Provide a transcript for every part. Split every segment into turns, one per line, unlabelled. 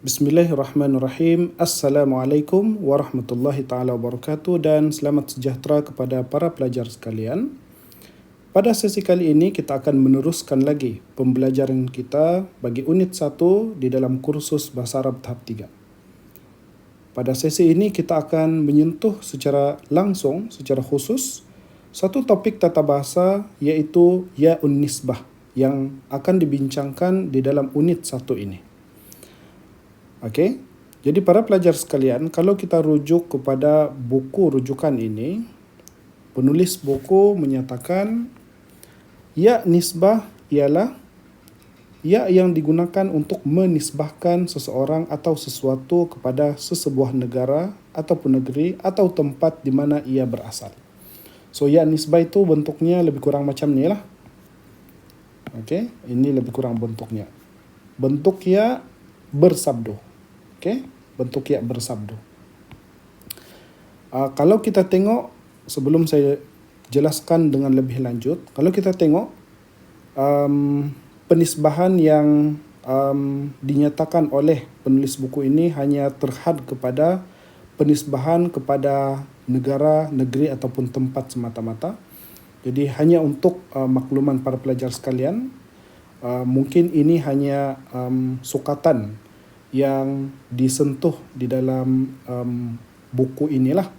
Bismillahirrahmanirrahim. Assalamualaikum warahmatullahi taala wabarakatuh dan selamat sejahtera kepada para pelajar sekalian. Pada sesi kali ini kita akan meneruskan lagi pembelajaran kita bagi unit 1 di dalam kursus Bahasa Arab tahap 3. Pada sesi ini kita akan menyentuh secara langsung, secara khusus satu topik tata bahasa iaitu ya'un nisbah yang akan dibincangkan di dalam unit 1 ini. Okey, jadi para pelajar sekalian, kalau kita rujuk kepada buku rujukan ini, penulis buku menyatakan ya nisbah ialah ya yang digunakan untuk menisbahkan seseorang atau sesuatu kepada sesebuah negara ataupun negeri atau tempat di mana ia berasal. So ya nisbah itu bentuknya lebih kurang macam ni lah. Okey, ini lebih kurang bentuknya. Bentuk ya bersabdu. Okay? Bentuk ya bersabdu. Kalau kita tengok, sebelum saya jelaskan dengan lebih lanjut, kalau kita tengok penisbahan yang dinyatakan oleh penulis buku ini hanya terhad kepada penisbahan kepada negara, negeri ataupun tempat semata-mata. Jadi hanya untuk makluman para pelajar sekalian, mungkin ini hanya sukatan yang disentuh di dalam buku inilah.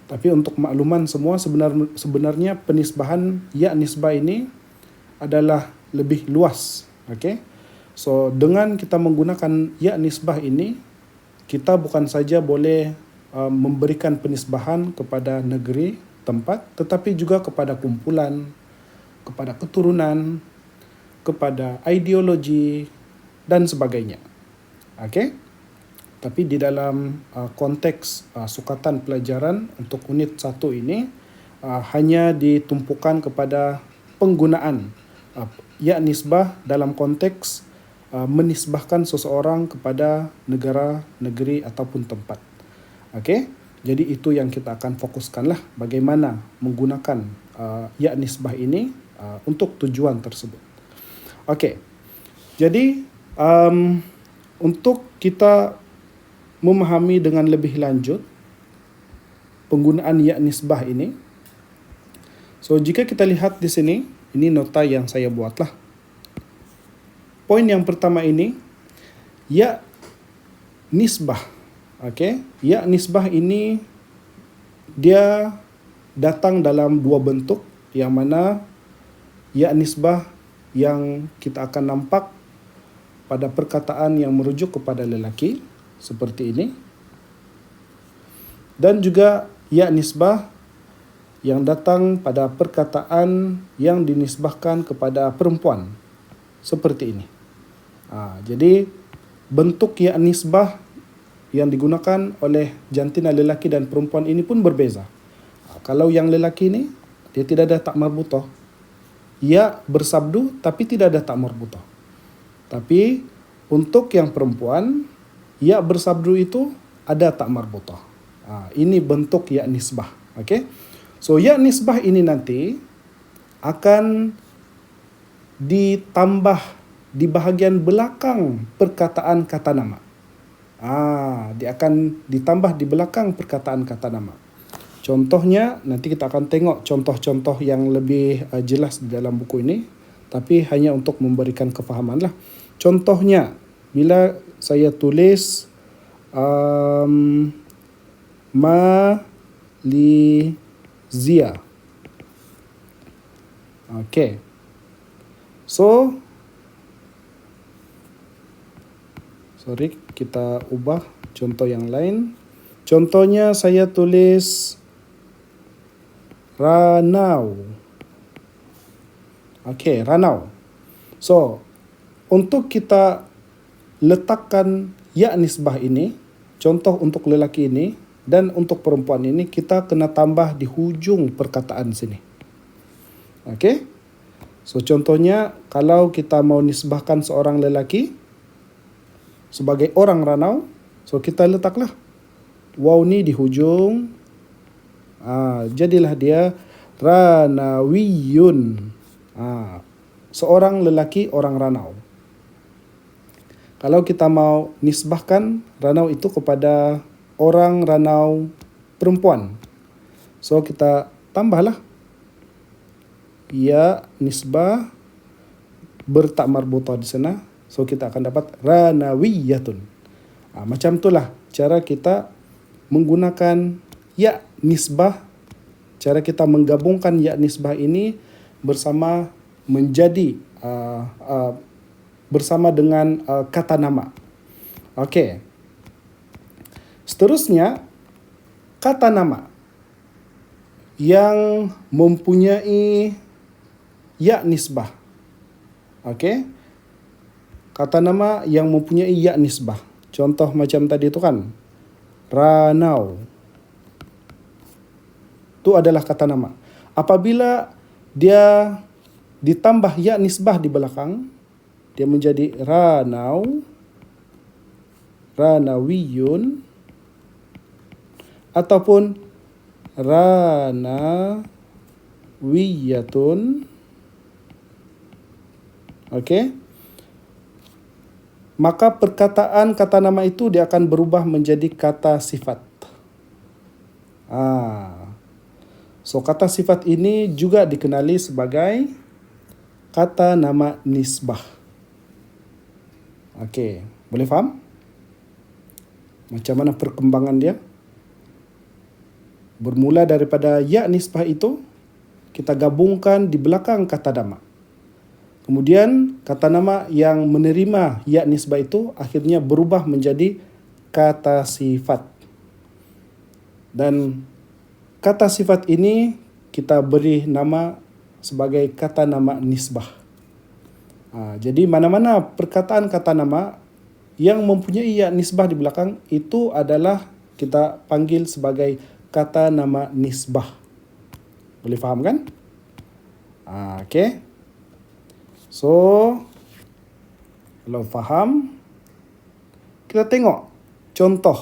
Tapi untuk makluman semua, sebenarnya penisbahan ya nisbah ini adalah lebih luas. Okay? So dengan kita menggunakan ya nisbah ini, kita bukan saja boleh memberikan penisbahan kepada negeri, tempat, tetapi juga kepada kumpulan, kepada keturunan, kepada ideologi dan sebagainya. Okey. Tapi di dalam konteks sukatan pelajaran untuk unit 1 ini hanya ditumpukan kepada penggunaan ya nisbah dalam konteks menisbahkan seseorang kepada negara, negeri ataupun tempat. Okey. Jadi itu yang kita akan fokuskanlah, bagaimana menggunakan ya nisbah ini untuk tujuan tersebut. Okey. Jadi untuk kita memahami dengan lebih lanjut penggunaan ya nisbah ini. So jika kita lihat di sini, ini nota yang saya buatlah. Poin yang pertama ini ya nisbah. Okey, ya nisbah ini dia datang dalam dua bentuk, yang mana ya nisbah yang kita akan nampak pada perkataan yang merujuk kepada lelaki seperti ini, dan juga ya nisbah yang datang pada perkataan yang dinisbahkan kepada perempuan seperti ini. Jadi bentuk ya nisbah yang digunakan oleh jantina lelaki dan perempuan ini pun berbeza. Kalau yang lelaki ini, dia tidak ada tak marbutah, ya bersabdu tapi tidak ada tak marbutah. Tapi untuk yang perempuan, ya bersabdu itu ada tak marbutah. Ini bentuk ya nisbah. Okay? So ya nisbah ini nanti akan ditambah di bahagian belakang perkataan kata nama. Dia akan ditambah di belakang perkataan kata nama. Contohnya, nanti kita akan tengok contoh-contoh yang lebih jelas di dalam buku ini. Tapi hanya untuk memberikan kefahaman lah. Contohnya, bila saya tulis Malizia. Okay. So, kita ubah contoh yang lain. Contohnya saya tulis Ranau. Okay, Ranau. So, untuk kita letakkan ya nisbah ini, contoh untuk lelaki ini dan untuk perempuan ini, kita kena tambah di hujung perkataan sini. Okay? So, contohnya kalau kita mau nisbahkan seorang lelaki sebagai orang Ranau, so kita letaklah waw ni di hujung. Jadilah dia Ranawiyun. Seorang lelaki orang Ranau. Kalau kita mau nisbahkan Ranau itu kepada orang Ranau perempuan, so kita tambahlah ya nisbah bertak marbutah di sana. So kita akan dapat ranawiyatun. Macam itulah cara kita menggunakan ya nisbah. Cara kita menggabungkan ya nisbah ini bersama menjadi bersama dengan kata nama. Okey. Seterusnya, kata nama yang mempunyai ya nisbah. Okey. Kata nama yang mempunyai ya nisbah. Contoh macam tadi itu kan. Ranau. Itu adalah kata nama. Apabila dia ditambah ya nisbah di belakang, dia menjadi ranau, ranawiyun, ataupun ranawiyatun. Okey. Maka perkataan kata nama itu dia akan berubah menjadi kata sifat. So kata sifat ini juga dikenali sebagai kata nama nisbah. Okey, boleh faham? Macam mana perkembangan dia? Bermula daripada ya nisbah itu, kita gabungkan di belakang kata nama. Kemudian kata nama yang menerima ya nisbah itu akhirnya berubah menjadi kata sifat. Dan kata sifat ini kita beri nama sebagai kata nama nisbah. Jadi mana-mana perkataan kata nama yang mempunyai ya nisbah di belakang itu adalah kita panggil sebagai kata nama nisbah. Boleh faham kan? Okey. So, kalau faham, kita tengok contoh.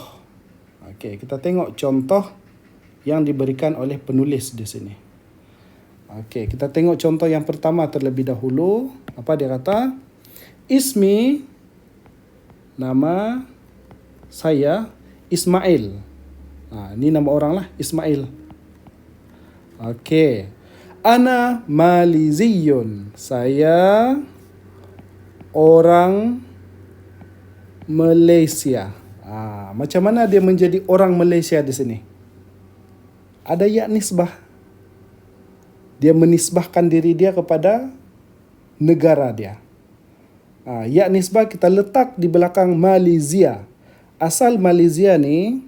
Okey, kita tengok contoh yang diberikan oleh penulis di sini. Okey, kita tengok contoh yang pertama terlebih dahulu. Apa dia kata? Ismi, nama saya Ismail. Ini nama orang lah, Ismail. Okey. Ana Maliziyun. Saya orang Malaysia. Macam mana dia menjadi orang Malaysia di sini? Ada ya nisbah. Dia menisbahkan diri dia kepada negara dia. Ya nisbah kita letak di belakang Malaysia. Asal Malaysia ni,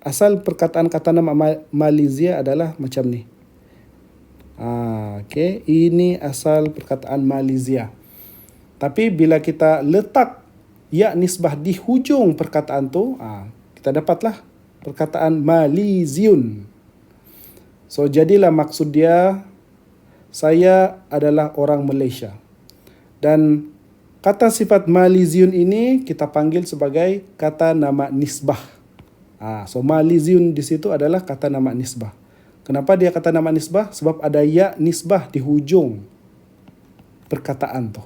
asal perkataan kata nama Malaysia adalah macam ni. Okey, ini asal perkataan Malaysia. Tapi bila kita letak ya nisbah di hujung perkataan tu, kita dapatlah perkataan Malaysiun. So jadilah maksud dia, saya adalah orang Malaysia. Dan kata sifat Malaysiun ini kita panggil sebagai kata nama nisbah. So Malaysiun di situ adalah kata nama nisbah. Kenapa dia kata nama nisbah? Sebab ada ya nisbah di hujung perkataan tu.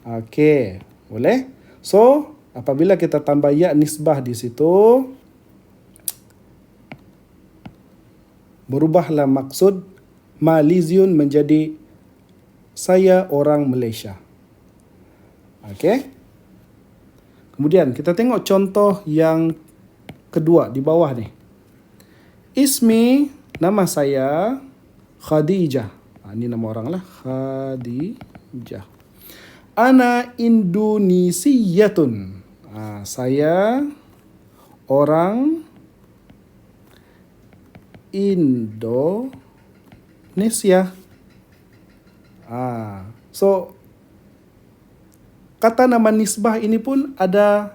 Okey, boleh? So, apabila kita tambah ya nisbah di situ, berubahlah maksud Malaysiun menjadi saya orang Malaysia. Okey. Kemudian kita tengok contoh yang kedua di bawah ni. Ismi, nama saya Khadijah. Ini nama orang lah, Khadijah. Ana Indonesiyatun. Saya orang Indonesia. So kata nama nisbah ini pun ada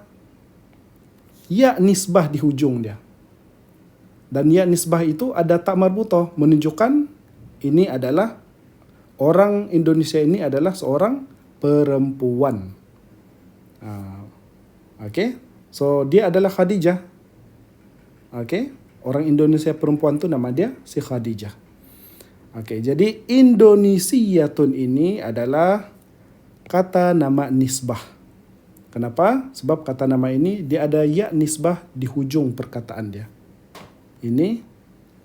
ya nisbah di hujung dia. Dan ya nisbah itu ada tak marbutah, menunjukkan ini adalah orang Indonesia, ini adalah seorang perempuan. Okey. So dia adalah Khadijah. Okey. Orang Indonesia perempuan tu nama dia si Khadijah. Okey, jadi Indonesiyatun ini adalah kata nama nisbah. Kenapa? Sebab kata nama ini dia ada ya nisbah di hujung perkataan dia. Ini,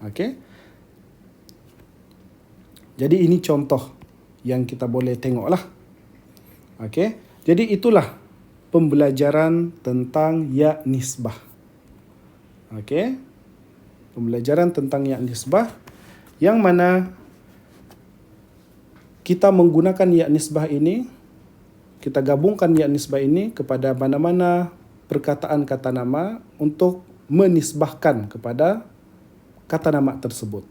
okey. Jadi ini contoh yang kita boleh tengoklah. Okey. Jadi itulah pembelajaran tentang ya nisbah. Okey. Pembelajaran tentang ya nisbah yang mana kita menggunakan ya nisbah ini, kita gabungkan ya nisbah ini kepada mana-mana perkataan kata nama untuk menisbahkan kepada kata nama tersebut.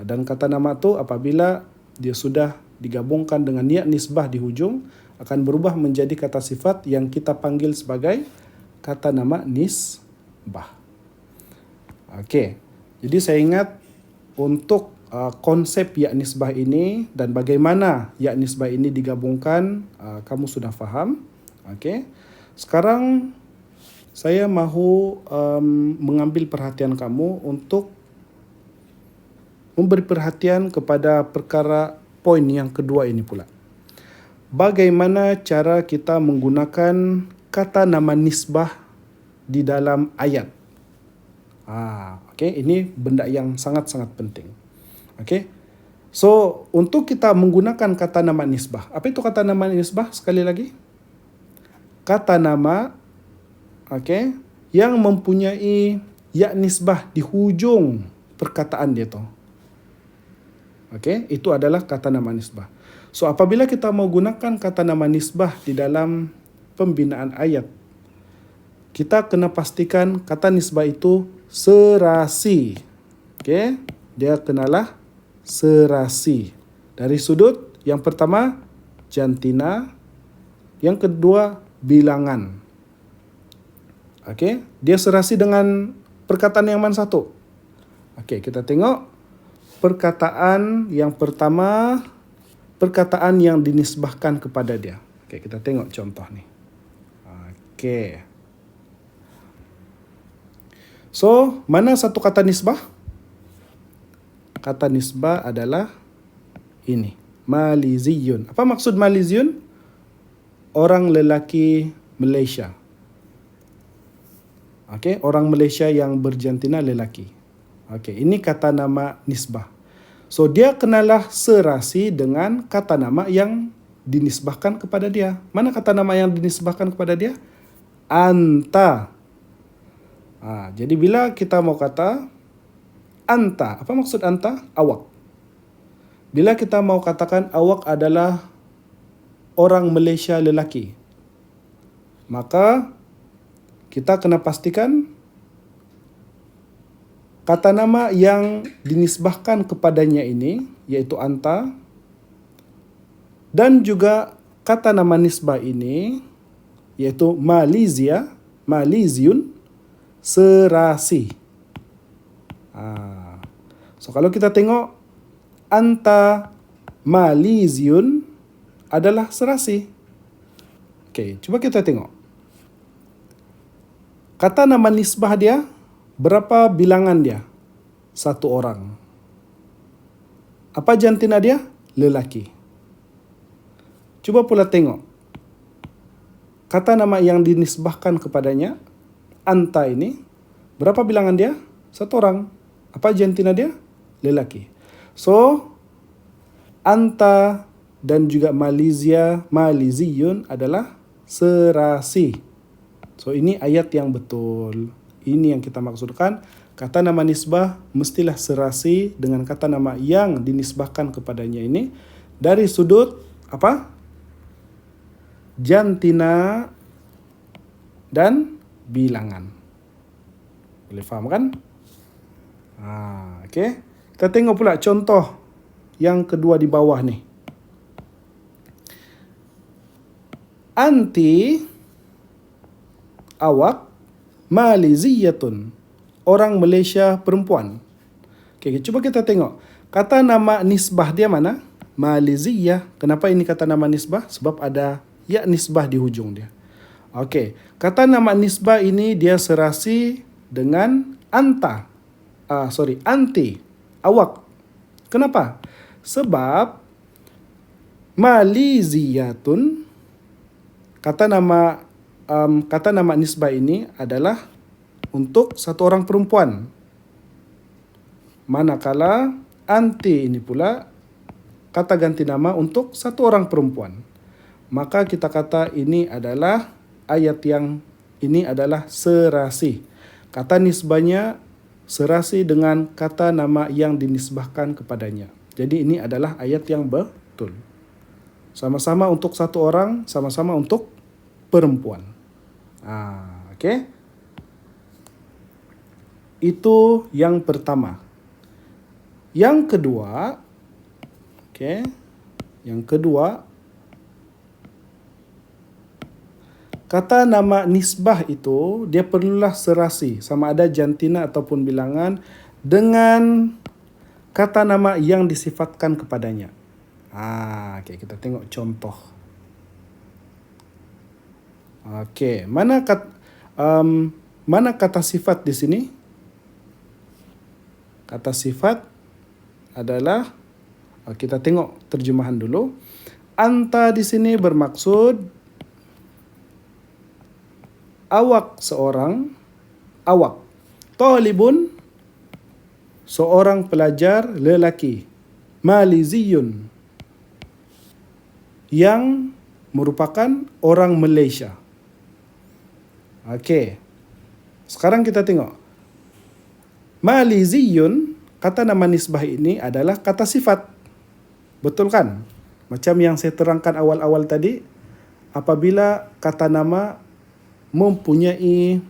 Dan kata nama tu apabila dia sudah digabungkan dengan ya nisbah di hujung akan berubah menjadi kata sifat yang kita panggil sebagai kata nama nisbah. Okey. Jadi saya ingat untuk konsep ya nisbah ini dan bagaimana ya nisbah ini digabungkan, kamu sudah faham. Okey. Sekarang saya mahu mengambil perhatian kamu untuk memberi perhatian kepada perkara poin yang kedua ini pula. Bagaimana cara kita menggunakan kata nama nisbah di dalam ayat. Okey, ini benda yang sangat-sangat penting. Okey. So, untuk kita menggunakan kata nama nisbah. Apa itu kata nama nisbah? Sekali lagi. Kata nama, okey, yang mempunyai ya nisbah di hujung perkataan dia tu. Okey, itu adalah kata nama nisbah. So, apabila kita mau gunakan kata nama nisbah di dalam pembinaan ayat, kita kena pastikan kata nisbah itu serasi. Okey, dia kenalah serasi. Dari sudut yang pertama jantina, yang kedua bilangan. Okey, dia serasi dengan perkataan yang mana satu? Okey, kita tengok perkataan yang pertama, perkataan yang dinisbahkan kepada dia. Okey, kita tengok contoh ni. Okey. So, mana satu kata nisbah? Kata nisbah adalah ini, Maliziyun. Apa maksud Maliziyun? Orang lelaki Malaysia. Okey, orang Malaysia yang berjantina lelaki. Okey, ini kata nama nisbah. So, dia kenalah serasi dengan kata nama yang dinisbahkan kepada dia. Mana kata nama yang dinisbahkan kepada dia? Anta. Jadi bila kita mau kata anta, apa maksud anta? Awak. Bila kita mau katakan awak adalah orang Malaysia lelaki, maka kita kena pastikan kata nama yang dinisbahkan kepadanya ini, iaitu anta, dan juga kata nama nisbah ini, iaitu Malaysia, Maliziyun, serasi. So, kalau kita tengok, anta Maliziyun adalah serasi. Okey, cuba kita tengok. Kata nama nisbah dia, berapa bilangan dia? Satu orang. Apa jantina dia? Lelaki. Cuba pula tengok. Kata nama yang dinisbahkan kepadanya, anta ini, berapa bilangan dia? Satu orang. Apa jantina dia? Lelaki. So, anta dan juga Maliziyun adalah serasi. So, ini ayat yang betul. Ini yang kita maksudkan. Kata nama nisbah mestilah serasi dengan kata nama yang dinisbahkan kepadanya ini dari sudut apa? Jantina dan bilangan. Boleh faham kan? Okey. Kita tengok pula contoh yang kedua di bawah ni. Anti, awak, Maliziyatun, orang Malaysia perempuan. Okey, cuba kita tengok. Kata nama nisbah dia mana? Maliziyah. Kenapa ini kata nama nisbah? Sebab ada ya nisbah di hujung dia. Okey, kata nama nisbah ini dia serasi dengan anta. Anti, awak. Kenapa? Sebab Maliziyatun, kata nama kata nama nisbah ini adalah untuk satu orang perempuan. Manakala anti ini pula kata ganti nama untuk satu orang perempuan. Maka kita kata ini adalah ayat yang ini adalah serasi. Kata nisbahnya serasi dengan kata nama yang dinisbahkan kepadanya. Jadi ini adalah ayat yang betul. Sama-sama untuk satu orang, sama-sama untuk perempuan. Okey. Itu yang pertama. Yang kedua, okey. Yang kedua, kata nama nisbah itu dia perlulah serasi, sama ada jantina ataupun bilangan dengan kata nama yang disifatkan kepadanya. Okey, kita tengok contoh. Okey, mana kata sifat di sini? Kata sifat adalah, kita tengok terjemahan dulu. Anta di sini bermaksud awak seorang, awak. Talibun, seorang pelajar lelaki. Maliziyun, yang merupakan orang Malaysia. Okey. Sekarang kita tengok. Maliziyun, kata nama nisbah ini adalah kata sifat. Betul kan? Macam yang saya terangkan awal-awal tadi, apabila kata nama mempunyai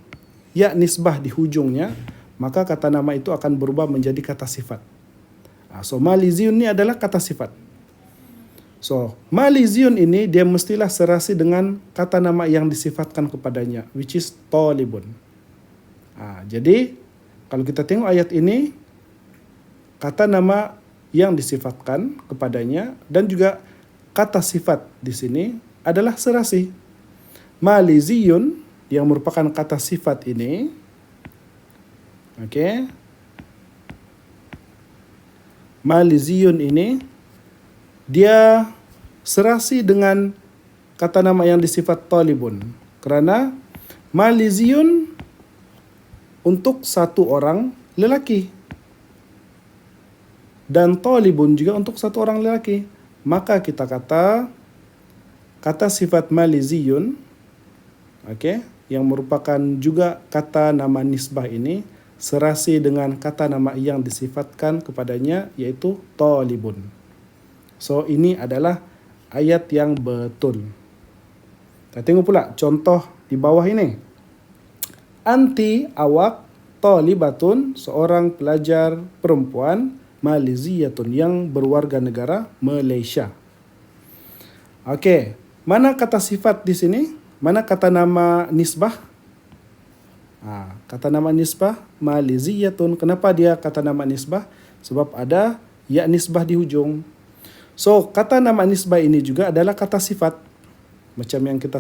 ya nisbah di hujungnya, maka kata nama itu akan berubah menjadi kata sifat. So maliziyun ini adalah kata sifat. So maliziyun ini dia mestilah serasi dengan kata nama yang disifatkan kepadanya, which is talibun. Jadi kalau kita tengok ayat ini, kata nama yang disifatkan kepadanya dan juga kata sifat di sini adalah serasi. Maliziyun yang merupakan kata sifat ini, okey. Maliziyun ini dia serasi dengan kata nama yang disifat talibun. Kerana maliziyun untuk satu orang lelaki dan talibun juga untuk satu orang lelaki. Maka kita kata sifat maliziyun, okey, yang merupakan juga kata nama nisbah ini serasi dengan kata nama yang disifatkan kepadanya, iaitu talibun. So ini adalah ayat yang betul. Kita tengok pula contoh di bawah ini. Anti, awak, talibatun, seorang pelajar perempuan, maliziyatun, yang berwarga negara Malaysia. Okey, mana kata sifat di sini? Mana kata nama nisbah? Kata nama nisbah maliziyatun. Kenapa dia kata nama nisbah? Sebab ada ya nisbah di hujung. So kata nama nisbah ini juga adalah kata sifat, macam yang kita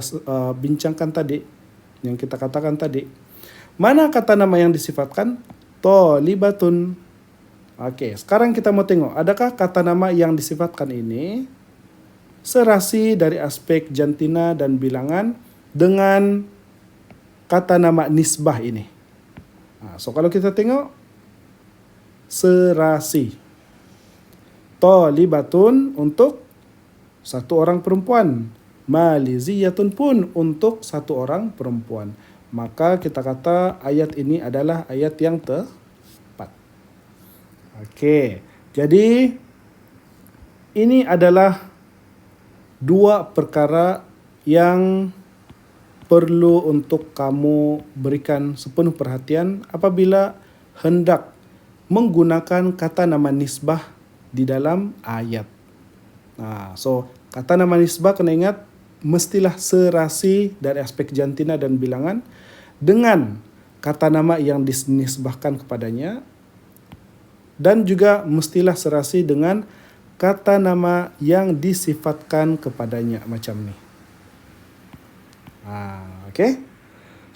bincangkan tadi, yang kita katakan tadi. Mana kata nama yang disifatkan? Talibatun. Okey, sekarang kita mau tengok, adakah kata nama yang disifatkan ini serasi dari aspek jantina dan bilangan dengan kata nama nisbah ini? So kalau kita tengok, serasi. Talibatun untuk satu orang perempuan. Maliziyatun pun untuk satu orang perempuan. Maka kita kata ayat ini adalah ayat yang tepat. Okey, jadi ini adalah dua perkara yang perlu untuk kamu berikan sepenuh perhatian apabila hendak menggunakan kata nama nisbah di dalam ayat. So kata nama nisbah kena ingat mestilah serasi dari aspek jantina dan bilangan dengan kata nama yang dinisbahkan kepadanya, dan juga mestilah serasi dengan kata nama yang disifatkan kepadanya, macam ni. Okey.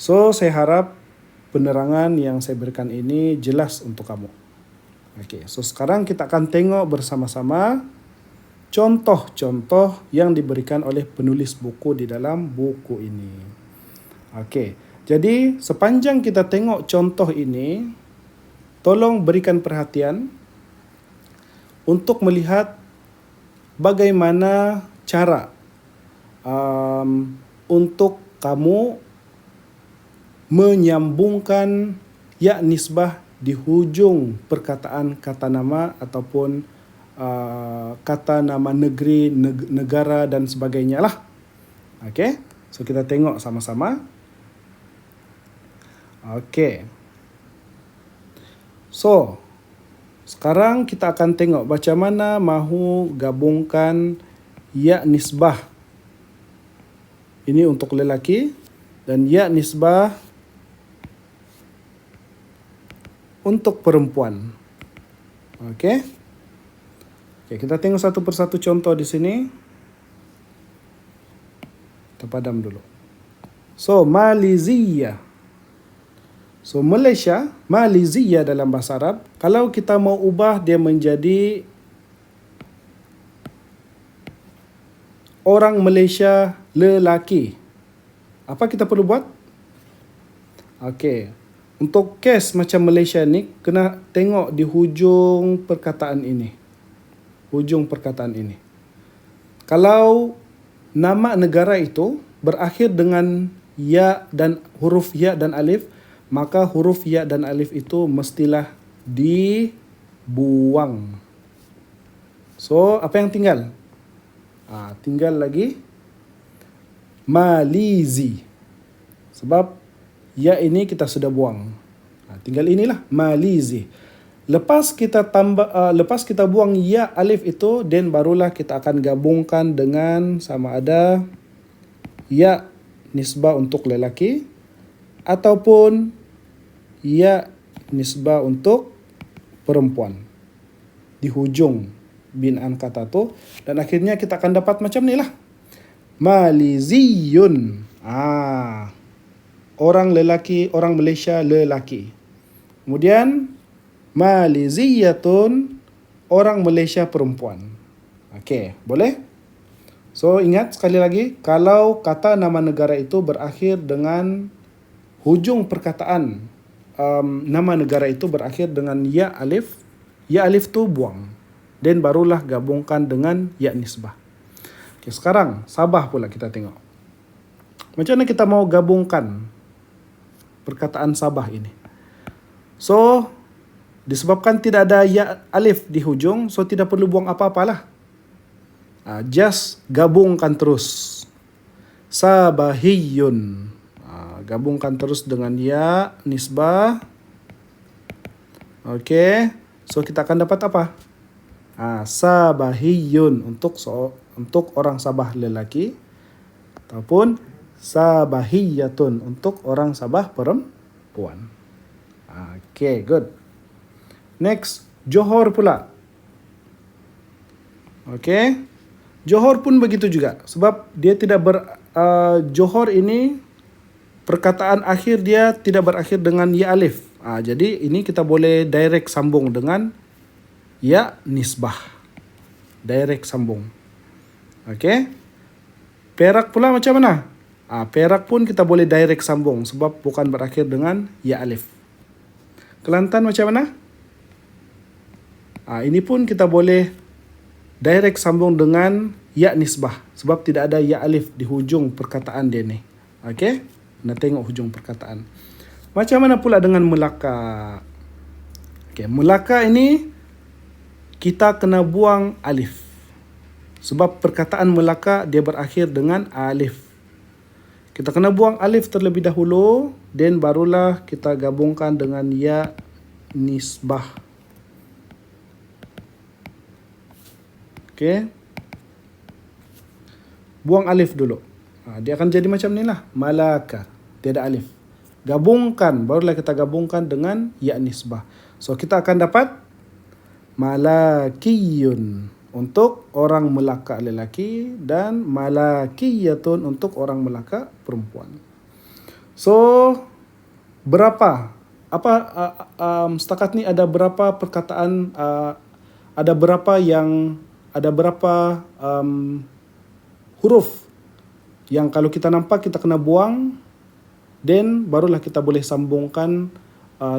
So saya harap penerangan yang saya berikan ini jelas untuk kamu. Okey, so sekarang kita akan tengok bersama-sama contoh-contoh yang diberikan oleh penulis buku di dalam buku ini. Okey. Jadi sepanjang kita tengok contoh ini, tolong berikan perhatian untuk melihat bagaimana cara untuk kamu menyambungkan ya nisbah di hujung perkataan kata nama ataupun kata nama negeri, negara dan sebagainya lah. Okey. So kita tengok sama-sama. Okey. So, sekarang kita akan tengok macam mana mahu gabungkan ya nisbah. Ini untuk lelaki dan ya nisbah untuk perempuan. Okey. Okey, kita tengok satu persatu contoh di sini. Kita padam dulu. So, Malaysia. So, Malaysia, Malaysia dalam bahasa Arab, kalau kita mau ubah dia menjadi orang Malaysia lelaki, apa kita perlu buat? Okey. Untuk kes macam Malaysia ni, kena tengok di hujung perkataan ini. Hujung perkataan ini. Kalau nama negara itu berakhir dengan ya dan huruf ya dan alif, maka huruf ya dan alif itu mestilah dibuang. So, apa yang tinggal? Tinggal lagi Malizi. Sebab ya ini kita sudah buang. Tinggal inilah Malizi. Lepas kita buang ya alif itu, then barulah kita akan gabungkan dengan sama ada ya nisbah untuk lelaki ataupun ya nisbah untuk perempuan di hujung binaan kata tu, dan akhirnya kita akan dapat macam ni lah. Maliziyun. Orang lelaki, orang Malaysia lelaki. Kemudian Maliziyatun, orang Malaysia perempuan. Okey, boleh? So ingat sekali lagi, kalau kata nama negara itu berakhir dengan hujung perkataan nama negara itu berakhir dengan ya alif tu buang. Dan barulah gabungkan dengan ya nisbah. Okay, sekarang Sabah pula kita tengok. Macam mana kita mau gabungkan perkataan Sabah ini? So, disebabkan tidak ada ya alif di hujung, so tidak perlu buang apa-apalah. Just gabungkan terus. Sabahiyun. Gabungkan terus dengan ya nisbah. Okey. So kita akan dapat apa? Sabahiyun untuk orang Sabah lelaki ataupun sabahiyatun untuk orang Sabah perempuan. Okey, good. Next, Johor pula. Okey. Johor pun begitu juga sebab dia tidak Johor ini perkataan akhir dia tidak berakhir dengan ya alif. Jadi ini kita boleh direct sambung dengan ya nisbah. Direct sambung. Okey. Perak pula macam mana? Perak pun kita boleh direct sambung sebab bukan berakhir dengan ya alif. Kelantan macam mana? Ini pun kita boleh direct sambung dengan ya nisbah sebab tidak ada ya alif di hujung perkataan dia ni. Okey? Nak tengok hujung perkataan. Macam mana pula dengan Melaka? Okey, Melaka ini kita kena buang alif. Sebab perkataan Melaka dia berakhir dengan alif. Kita kena buang alif terlebih dahulu, then barulah kita gabungkan dengan ya nisbah. Okey. Buang alif dulu. Dia akan jadi macam ni lah. Malaka. Tiada alif. Gabungkan. Barulah kita gabungkan dengan ya nisbah. So kita akan dapat Malakiyun untuk orang Melaka lelaki dan Malakiyatun untuk orang Melaka perempuan. So berapa? Setakat ni ada berapa perkataan, ada berapa huruf yang kalau kita nampak kita kena buang then barulah kita boleh sambungkan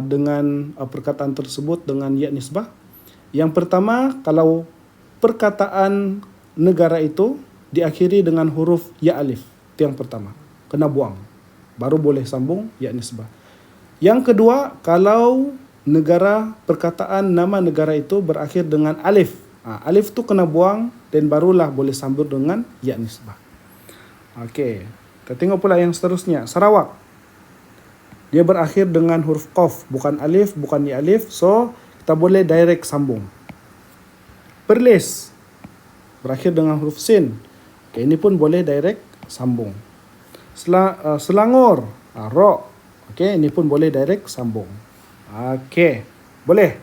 dengan perkataan tersebut dengan ya nisbah. Yang pertama, kalau perkataan negara itu diakhiri dengan huruf ya alif, itu yang pertama, kena buang, baru boleh sambung ya nisbah. Yang kedua, kalau perkataan nama negara itu berakhir dengan alif, alif tu kena buang dan barulah boleh sambung dengan ya nisbah. Okey, kita tengok pula yang seterusnya. Sarawak, dia berakhir dengan huruf qaf, bukan alif, bukan ya alif, so kita boleh direct sambung. Perlis berakhir dengan huruf sin, okay, ini pun boleh direct sambung. Selangor, ro, okay, ini pun boleh direct sambung. Okay, boleh.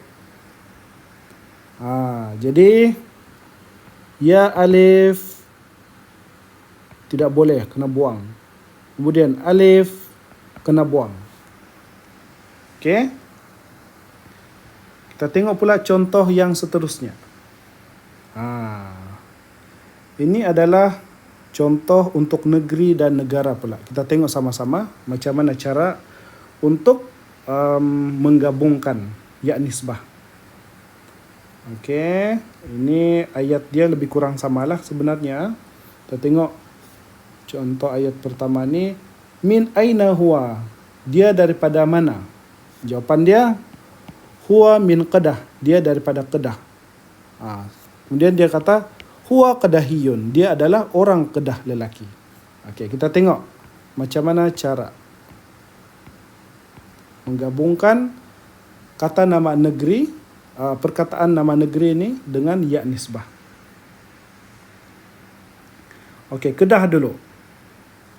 Jadi ya alif tidak boleh, kena buang. Kemudian alif kena buang. Okay. Kita tengok pula contoh yang seterusnya. Ini adalah contoh untuk negeri dan negara pula. Kita tengok sama-sama macam mana cara untuk menggabungkan ya nisbah. Okey, ini ayat dia lebih kurang samalah sebenarnya. Kita tengok contoh ayat pertama ni, min aina huwa, dia daripada mana? Jawapan dia huwa min Kedah, dia daripada Kedah. Kemudian dia kata huwa Kedahiyun, dia adalah orang Kedah lelaki. Okey, kita tengok macam mana cara menggabungkan kata nama negeri, perkataan nama negeri ini dengan ya nisbah. Okey, Kedah dulu.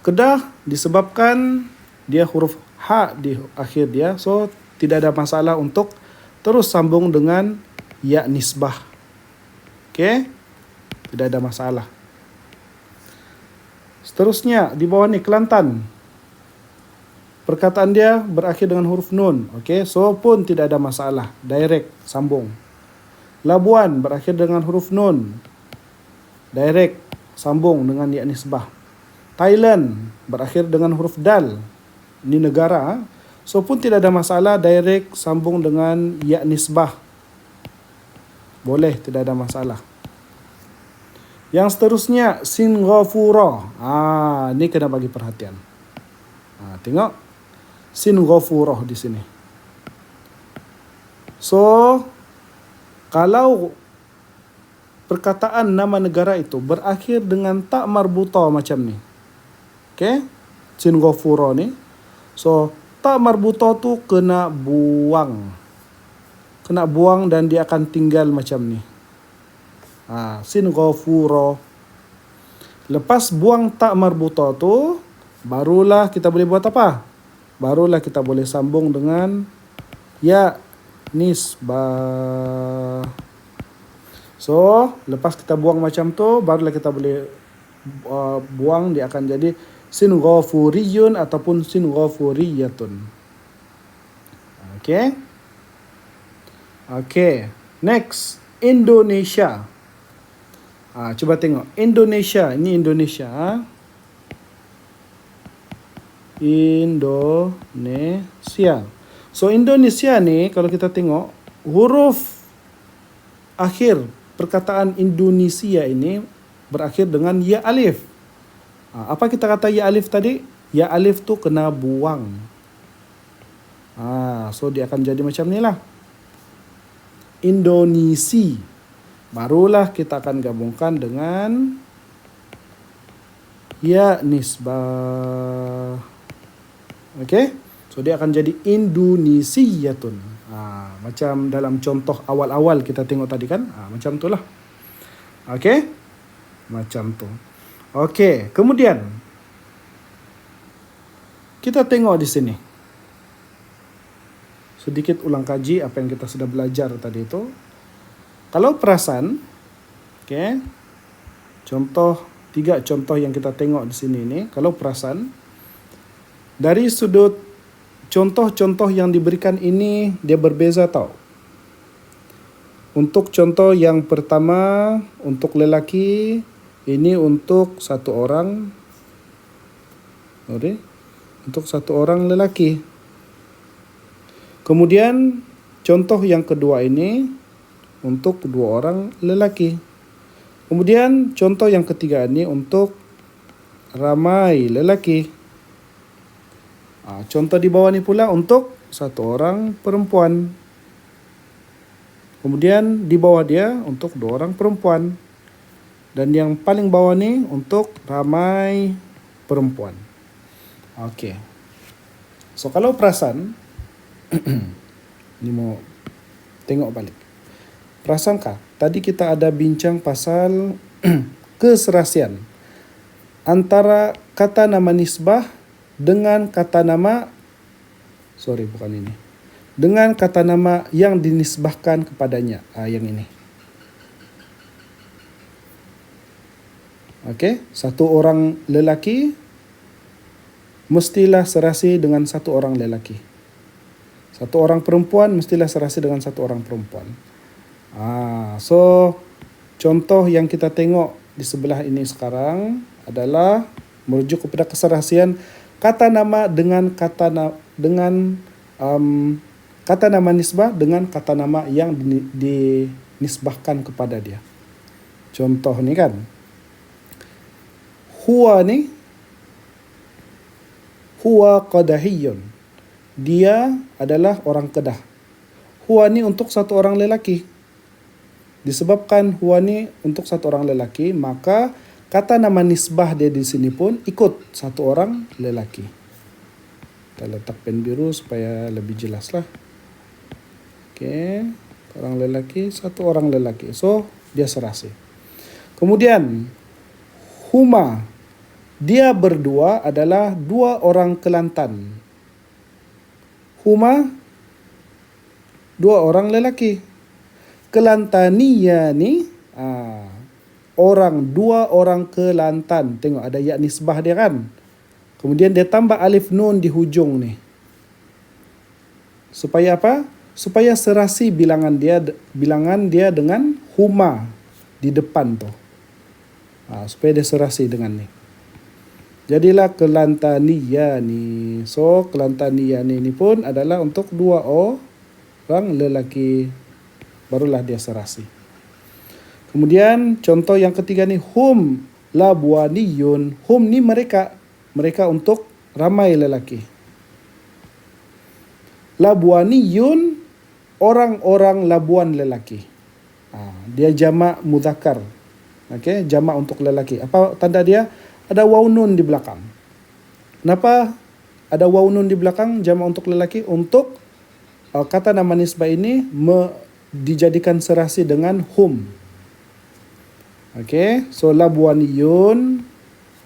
Kedah disebabkan dia huruf ha di akhir dia, so tidak ada masalah untuk terus sambung dengan ya nisbah. Okey, tidak ada masalah. Seterusnya di bawah ni Kelantan. Perkataan dia berakhir dengan huruf nun. Okey, so pun tidak ada masalah, direct sambung. Labuan berakhir dengan huruf nun, direct sambung dengan ya nisbah. Thailand berakhir dengan huruf dal, ini negara, so pun tidak ada masalah, direct sambung dengan ya nisbah. Boleh, tidak ada masalah. Yang seterusnya Singapura. Ini kena bagi perhatian. Tengok Singapura di sini. So kalau perkataan nama negara itu berakhir dengan tak marbuta macam ni, okey, Singapura ni, so tak marbuta tu kena buang. Kena buang dan dia akan tinggal macam ni. Singapura. Lepas buang tak marbuta tu, barulah kita boleh buat apa? Barulah kita boleh sambung dengan ya nisbah. So, lepas kita buang macam tu, barulah kita boleh buang, dia akan jadi Singapuriyun ataupun Singapuriyatun. Okay. Okay, next Indonesia. Cuba tengok Indonesia, ini Indonesia. Indonesia. So Indonesia ni kalau kita tengok huruf akhir perkataan Indonesia ini berakhir dengan ya alif. Apa kita kata ya alif tadi? Ya alif tu kena buang. So dia akan jadi macam ni lah. Indonesia. Barulah kita akan gabungkan dengan ya nisbah. Okey? So dia akan jadi Indonesiatun. Macam dalam contoh awal-awal kita tengok tadi kan? Macam tu lah. Okey? Macam tu. Okey, kemudian kita tengok di sini. Sedikit ulang kaji apa yang kita sudah belajar tadi itu. Kalau perasan, okey, tiga contoh yang kita tengok di sini ni, kalau perasan, dari sudut contoh-contoh yang diberikan ini, dia berbeza tau. Untuk contoh yang pertama, untuk lelaki, ini untuk satu orang. Okay. untuk satu orang lelaki. Kemudian contoh yang kedua ini untuk dua orang lelaki. Kemudian contoh yang ketiga ini untuk ramai lelaki. Contoh di bawah ini pula untuk satu orang perempuan. Kemudian di bawah dia untuk dua orang perempuan. Dan yang paling bawah ni untuk ramai perempuan. Okey. So kalau perasan, ni mau tengok balik. Perasankah tadi kita ada bincang pasal keserasian antara kata nama nisbah dengan kata nama, dengan kata nama yang dinisbahkan kepadanya. Yang ini. Okey, satu orang lelaki mestilah serasi dengan satu orang lelaki. Satu orang perempuan mestilah serasi dengan satu orang perempuan. So contoh yang kita tengok di sebelah ini sekarang adalah merujuk kepada keserasian kata nama dengan kata nama nisbah dengan kata nama yang dinisbahkan kepada dia. Contoh ni kan, huwa ni, huwa qadahiyun. Dia adalah orang Kedah. Huwa ni untuk satu orang lelaki. Disebabkan huwa ni untuk satu orang lelaki, maka kata nama nisbah dia di sini pun ikut satu orang lelaki. Kita letak pen biru supaya lebih jelas lah. Okey, orang lelaki, satu orang lelaki. So, dia serasi. Kemudian, huma, dia berdua adalah dua orang Kelantan. Huma, dua orang lelaki. Kelantania ni, dua orang Kelantan. Tengok ada ya nisbah dia kan. Kemudian dia tambah alif nun di hujung ni. Supaya apa? Supaya serasi bilangan dia dengan huma di depan tu. Supaya dia serasi dengan ni. Jadilah Kelantania ni. So Kelantania ni pun adalah untuk dua orang lelaki. Barulah dia serasi. Kemudian contoh yang ketiga ni, hum labuaniyun. Hum ni mereka untuk ramai lelaki. Labuaniyun, orang-orang Labuan lelaki. Dia jamak mudzakkar. Okey, jamak untuk lelaki. Apa tanda dia? Ada waw nun di belakang. Kenapa ada waw nun di belakang jamak untuk lelaki? Untuk kata nama nisbah ini dijadikan serasi dengan hum. Okey, so labuaniyun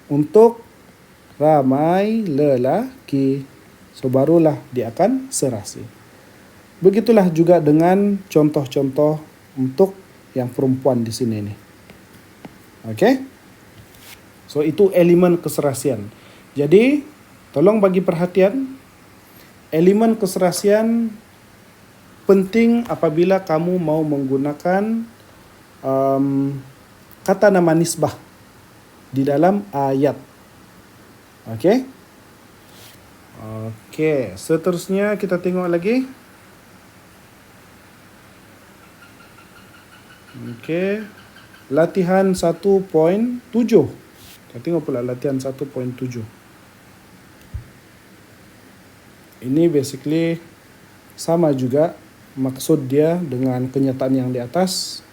untuk ramai lelaki. So barulah dia akan serasi. Begitulah juga dengan contoh-contoh untuk yang perempuan di sini ni. Okey? So itu elemen keserasian. Jadi tolong bagi perhatian, elemen keserasian penting apabila kamu mau menggunakan kata nama nisbah di dalam ayat. Okey? Okey, seterusnya kita tengok lagi. Okey. Latihan 1.7. Kita tengok pula latihan 1.7. Ini basically sama juga maksud dia dengan kenyataan yang di atas.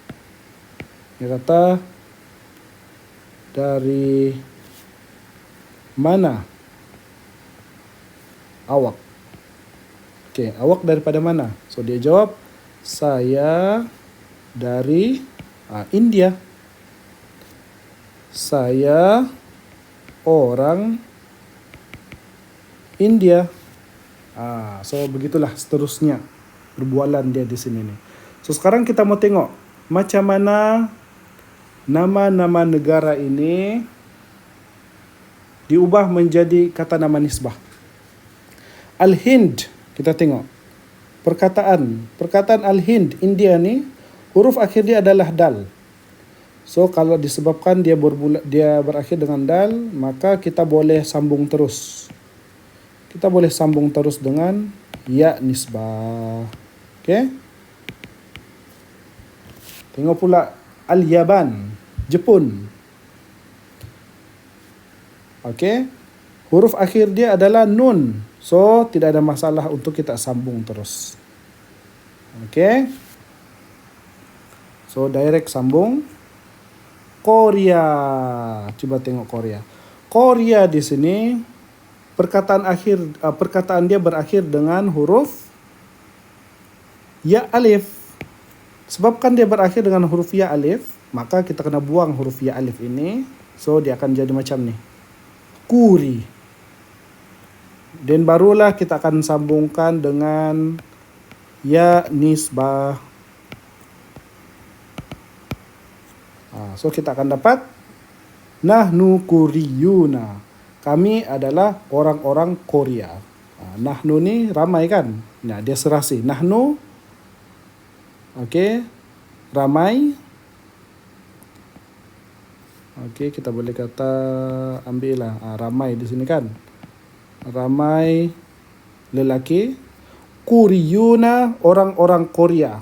Dia kata, dari mana awak? Okey, awak daripada mana? So dia jawab, saya dari India. Saya orang India. So begitulah seterusnya perbualan dia di sini nih. So sekarang kita mau tengok macam mana nama-nama negara ini diubah menjadi kata nama nisbah. Al-Hind, kita tengok. Perkataan Al-Hind, India ni, huruf akhir dia adalah dal. So kalau disebabkan dia berakhir dengan dal, maka kita boleh sambung terus. kita boleh sambung terus dengan ya nisbah. Okey. Tengok pula Al-Yaban, Jepun. Okey. Huruf akhir dia adalah nun. So, tidak ada masalah untuk kita sambung terus. Okey. So, direct sambung. Korea. Coba tengok Korea. Korea di sini perkataan dia berakhir dengan huruf ya alif. Sebabkan dia berakhir dengan huruf ya alif, maka kita kena buang huruf ya alif ini. So, dia akan jadi macam ni. Kuri. Dan barulah kita akan sambungkan dengan ya nisbah. So kita akan dapat nahnu kuriyuna. Kami adalah orang-orang Korea. Nahnu ni ramai kan? Nah, dia serasi. Nahnu, okey, ramai. Okey, kita boleh kata ambil lah ramai di sini kan. Ramai lelaki. Kuriyuna, orang-orang Korea.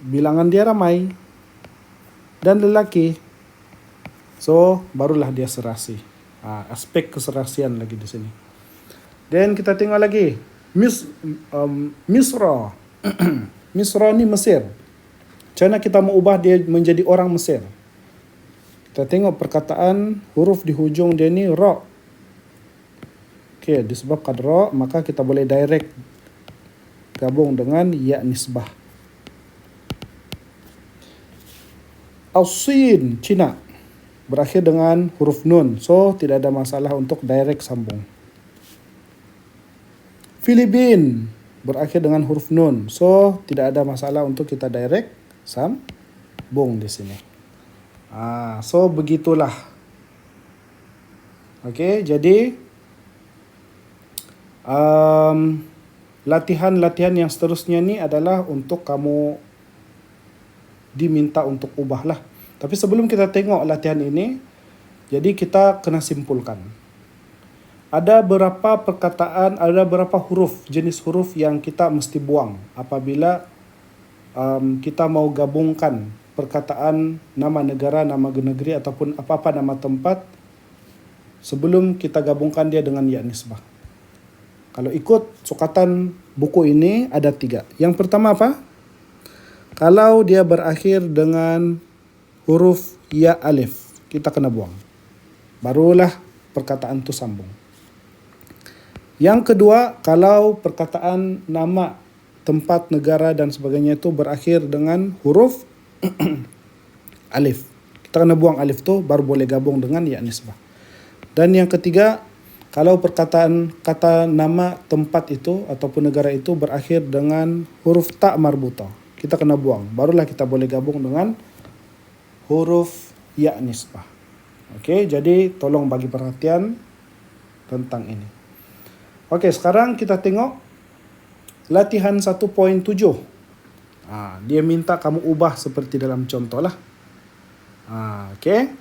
Bilangan dia ramai. Dan lelaki. So, barulah dia serasi. Aspek keserasian lagi di sini. Dan kita tengok lagi. Misra. Misra ni Mesir. Macam mana kita mau ubah dia menjadi orang Mesir? Kita tengok perkataan huruf di hujung dia ni ra. Okey, disebabkan ra, maka kita boleh direct gabung dengan ya nisbah. Al-Sin, Cina, berakhir dengan huruf nun. So, tidak ada masalah untuk direct sambung. Filipin, berakhir dengan huruf nun. So, tidak ada masalah untuk kita direct sambung di sini. So, begitulah. Okey, jadi latihan-latihan yang seterusnya ni adalah untuk kamu diminta untuk ubahlah. Tapi sebelum kita tengok latihan ini, jadi kita kena simpulkan. Ada berapa perkataan, ada berapa huruf, jenis huruf yang kita mesti buang apabila kita mau gabungkan perkataan nama negara, nama negeri ataupun apa-apa nama tempat sebelum kita gabungkan dia dengan ya nisbah. Kalau ikut sukatan buku ini ada 3. Yang pertama apa? Kalau dia berakhir dengan huruf ya alif, kita kena buang. Barulah perkataan itu sambung. Yang kedua, kalau perkataan nama, tempat, negara dan sebagainya itu berakhir dengan huruf alif, kita kena buang alif tu, baru boleh gabung dengan ya nisbah. Dan yang ketiga, kalau perkataan kata nama tempat itu ataupun negara itu berakhir dengan huruf ta marbutah, kita kena buang. Barulah kita boleh gabung dengan huruf ya nisbah. Okey, jadi tolong bagi perhatian tentang ini. Okey, sekarang kita tengok latihan 1.7. Dia minta kamu ubah seperti dalam contoh lah. Okey.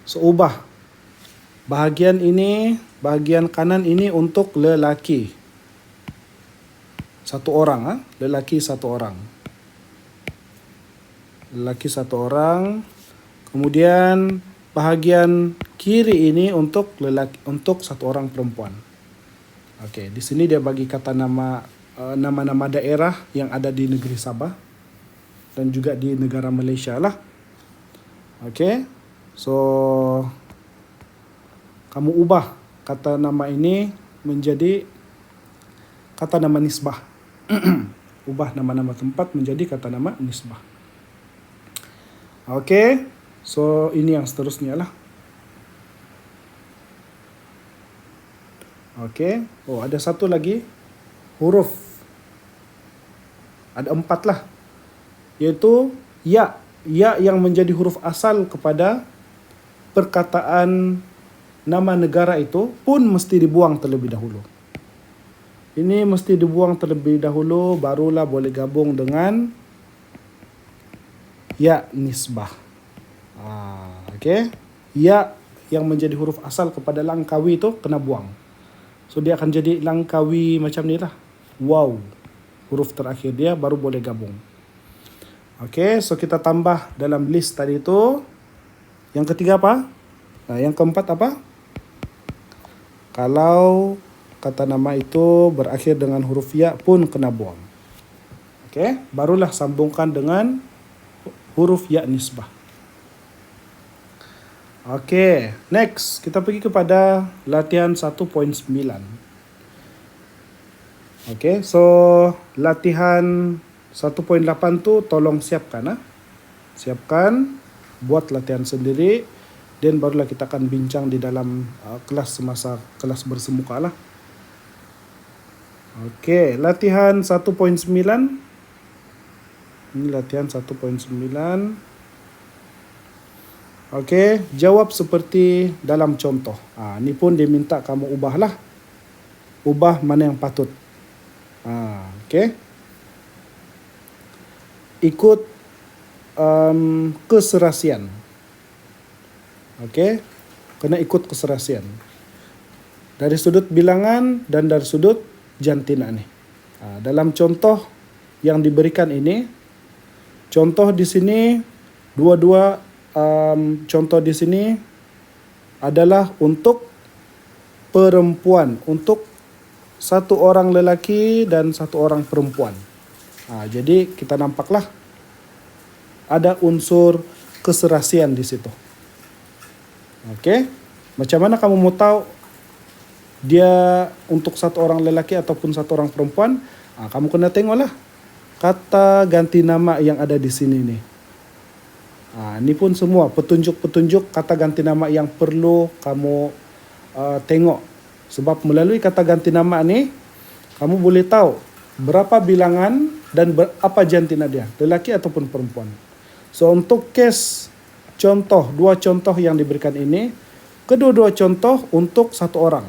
So, ubah. Bahagian ini, bahagian kanan ini untuk lelaki. 1 orang. Lelaki 1 orang. Lelaki 1 orang. Kemudian bahagian kiri ini untuk lelaki, untuk 1 orang perempuan. Okey, di sini dia bagi kata nama-nama daerah yang ada di negeri Sabah dan juga di negara Malaysia lah. Okey. So, kamu ubah kata nama ini menjadi kata nama nisbah. Ubah nama-nama tempat menjadi kata nama nisbah. Okey. So, ini yang seterusnya lah. Okey. Oh, ada satu lagi huruf. Ada 4 lah. Iaitu ya. Ya yang menjadi huruf asal kepada perkataan nama negara itu pun mesti dibuang terlebih dahulu. Ini mesti dibuang terlebih dahulu, barulah boleh gabung dengan ya nisbah. Okey. Ya yang menjadi huruf asal kepada Langkawi itu kena buang. So dia akan jadi Langkawi macam ni lah. Wow. Huruf terakhir dia baru boleh gabung. Okay, so kita tambah dalam list tadi tu. Yang ketiga apa? Nah, yang keempat apa? Kalau kata nama itu berakhir dengan huruf ya pun kena buang. Okay, barulah sambungkan dengan huruf ya nisbah. Okay, next kita pergi kepada latihan 1.9. Okay, so latihan 1.8 tu tolong siapkan. Siapkan, buat latihan sendiri, dan barulah kita akan bincang di dalam kelas semasa kelas bersemuka lah. Okay, latihan 1.9. Ini latihan 1.9. Okay, jawab seperti dalam contoh. Ni pun dia minta kamu ubahlah. Ubah mana yang patut. Okay. Ikut keserasian. Okay, kena ikut keserasian. Dari sudut bilangan dan dari sudut jantina ni. Dalam contoh yang diberikan ini, contoh di sini dua-dua contoh di sini adalah untuk perempuan, untuk satu orang lelaki dan satu orang perempuan. Jadi kita nampaklah ada unsur keserasian di situ. Okey, macam mana kamu mau tahu dia untuk satu orang lelaki ataupun satu orang perempuan? Kamu kena tengoklah kata ganti nama yang ada di sini nih. Ini pun semua petunjuk-petunjuk kata ganti nama yang perlu kamu tengok. Sebab melalui kata ganti nama ni, kamu boleh tahu berapa bilangan dan apa jantina dia, lelaki ataupun perempuan. So untuk case contoh, dua contoh yang diberikan ini, kedua-dua contoh untuk satu orang.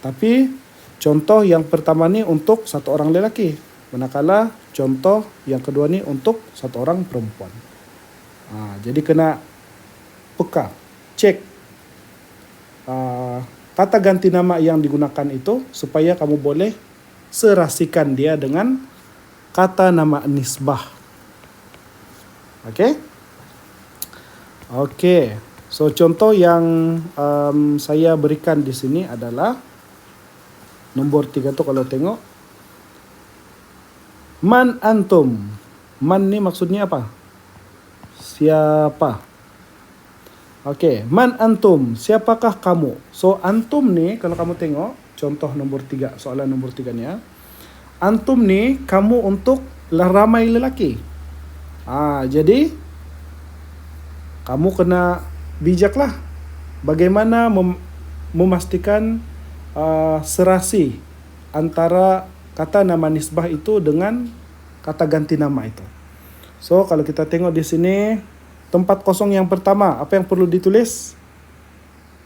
Tapi contoh yang pertama ni untuk satu orang lelaki, manakala contoh yang kedua ni untuk satu orang perempuan. Jadi kena peka, cek kata ganti nama yang digunakan itu supaya kamu boleh serasikan dia dengan kata nama nisbah. Okey? Okey. So contoh yang saya berikan di sini adalah nombor 3 tu kalau tengok. Man antum. Man ni maksudnya apa? Siapa? Okey, man antum, siapakah kamu? So antum ni kalau kamu tengok contoh nombor 3, soalan nombor 3 ni antum ni kamu untuk ramai lelaki. Jadi kamu kena bijaklah bagaimana memastikan serasi antara kata nama nisbah itu dengan kata ganti nama itu. So kalau kita tengok di sini tempat kosong yang pertama, apa yang perlu ditulis?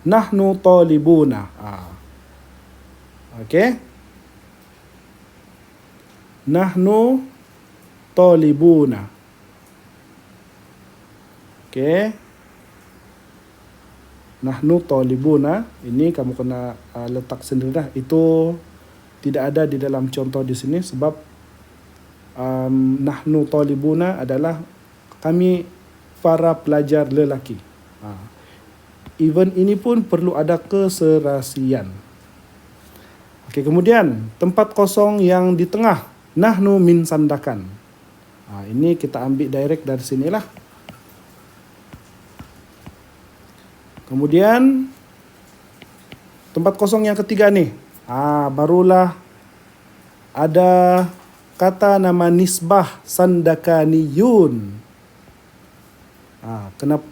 Nahnu talibuna. Okey. Nahnu talibuna. Okey. Nahnu talibuna. Ini kamu kena letak sendirilah. Itu tidak ada di dalam contoh di sini sebab nahnu talibuna adalah kami para pelajar lelaki. Even ini pun perlu ada keserasian. Okey, kemudian tempat kosong yang di tengah, nahnu min sandakan. Ini kita ambil direct dari sinilah. Kemudian tempat kosong yang ketiga nih. Barulah ada kata nama nisbah sandakaniyun. Kenapa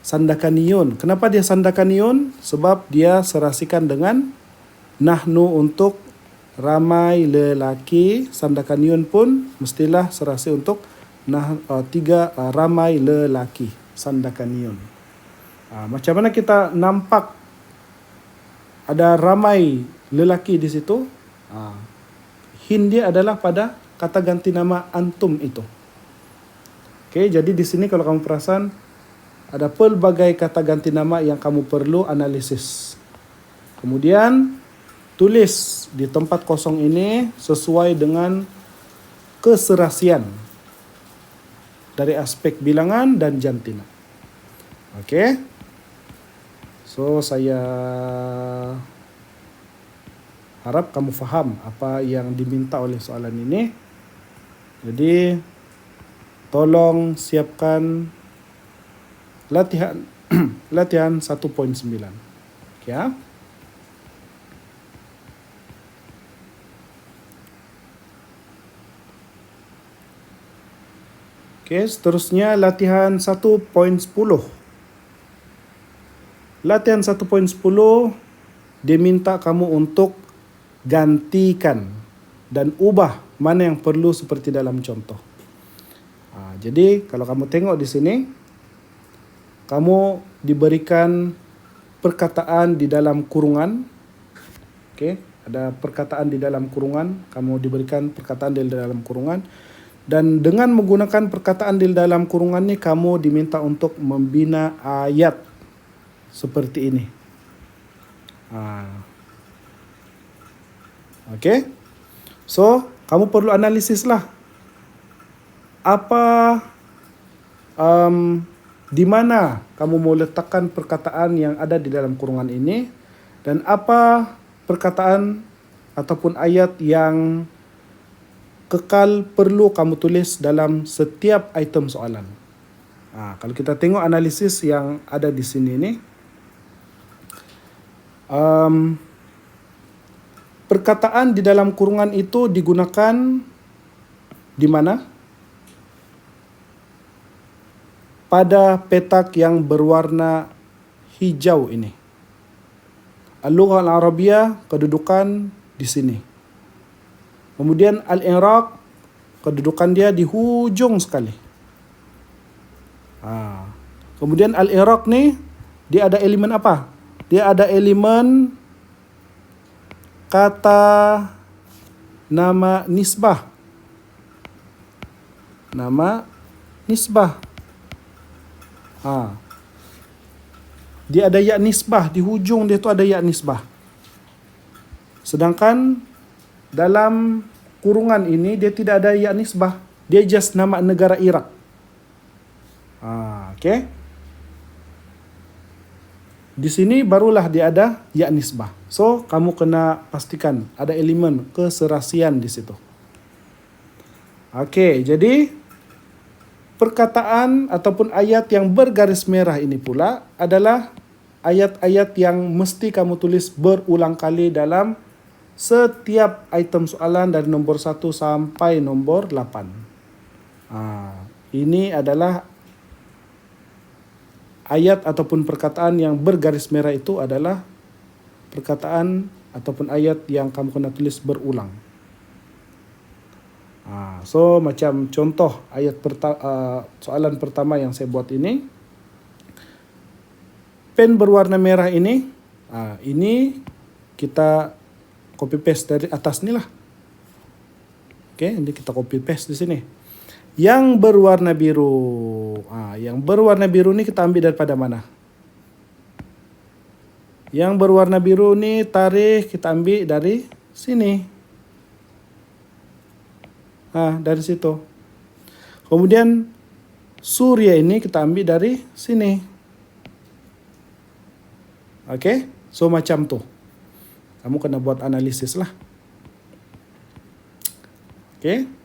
sandakaniyun? Kenapa dia sandakaniyun? Sebab dia serasikan dengan nahnu untuk ramai lelaki. Sandakaniyun pun mestilah serasi untuk tiga ramai lelaki. Sandakaniyun. Macam mana kita nampak ada ramai lelaki di situ? Hint dia adalah pada kata ganti nama antum itu. Okey, jadi di sini kalau kamu perasan ada pelbagai kata ganti nama yang kamu perlu analisis. Kemudian tulis di tempat kosong ini sesuai dengan keserasian dari aspek bilangan dan jantina. Okey. So saya harap kamu faham apa yang diminta oleh soalan ini. Jadi tolong siapkan latihan latihan 1.9. Okey ya. Okey, seterusnya latihan 1.10. Latihan 1.10 dia minta kamu untuk gantikan dan ubah mana yang perlu seperti dalam contoh. Jadi kalau kamu tengok di sini, kamu diberikan perkataan di dalam kurungan. Okey, ada perkataan di dalam kurungan, kamu diberikan perkataan di dalam kurungan. Dan dengan menggunakan perkataan di dalam kurungan ni, kamu diminta untuk membina ayat seperti ini. Okey. So, kamu perlu analisis lah. Apa di mana kamu mau letakkan perkataan yang ada di dalam kurungan ini, dan apa perkataan ataupun ayat yang kekal perlu kamu tulis dalam setiap item soalan. Kalau kita tengok analisis yang ada di sini ni, perkataan di dalam kurungan itu digunakan di mana? Pada petak yang berwarna hijau ini. Al-Lughah Al-Arabiyah, kedudukan di sini. Kemudian Al-Iraq, kedudukan dia di hujung sekali. Kemudian Al-Iraq ni, dia ada elemen apa? Dia ada elemen kata nama nisbah. Nama nisbah. Dia ada ya nisbah, di hujung dia tu ada ya nisbah. Sedangkan dalam kurungan ini dia tidak ada ya nisbah. Dia just nama negara Iraq. Okey. Di sini barulah dia ada ya nisbah. So, kamu kena pastikan ada elemen keserasian di situ. Okey, jadi perkataan ataupun ayat yang bergaris merah ini pula adalah ayat-ayat yang mesti kamu tulis berulang kali dalam setiap item soalan dari nombor 1 sampai nombor 8. Ini adalah ayat ataupun perkataan yang bergaris merah, itu adalah perkataan ataupun ayat yang kamu kena tulis berulang. So macam contoh ayat soalan pertama yang saya buat ini, pen berwarna merah ini, ini kita copy paste dari atas ni lah. Okey, ini kita copy paste di sini. Yang berwarna biru, yang berwarna biru ni kita ambil daripada mana? Yang berwarna biru ni tarikh kita ambil dari sini. Dari situ. Kemudian Surya ini kita ambil dari sini. Okey, so macam tu. Kamu kena buat analisis lah. Okey.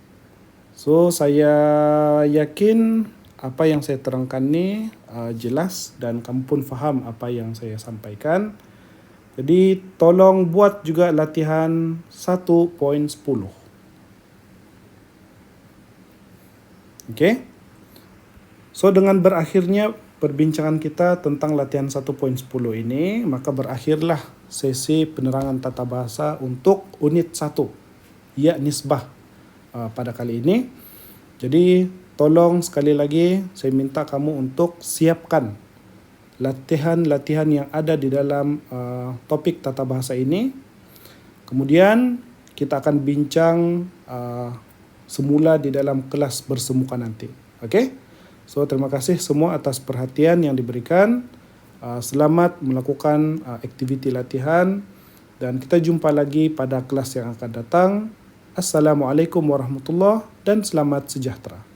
So, saya yakin apa yang saya terangkan ni jelas dan kamu pun faham apa yang saya sampaikan. Jadi, tolong buat juga latihan 1.10. Okey. So, dengan berakhirnya perbincangan kita tentang latihan 1.10 ini, maka berakhirlah sesi penerangan tata bahasa untuk unit 1, ya nisbah, pada kali ini. Jadi tolong sekali lagi saya minta kamu untuk siapkan latihan-latihan yang ada di dalam topik tata bahasa ini. Kemudian kita akan bincang semula di dalam kelas bersemuka nanti. Okey? So terima kasih semua atas perhatian yang diberikan. Selamat melakukan aktiviti latihan Dan kita jumpa lagi pada kelas yang akan datang. Assalamualaikum warahmatullahi dan selamat sejahtera.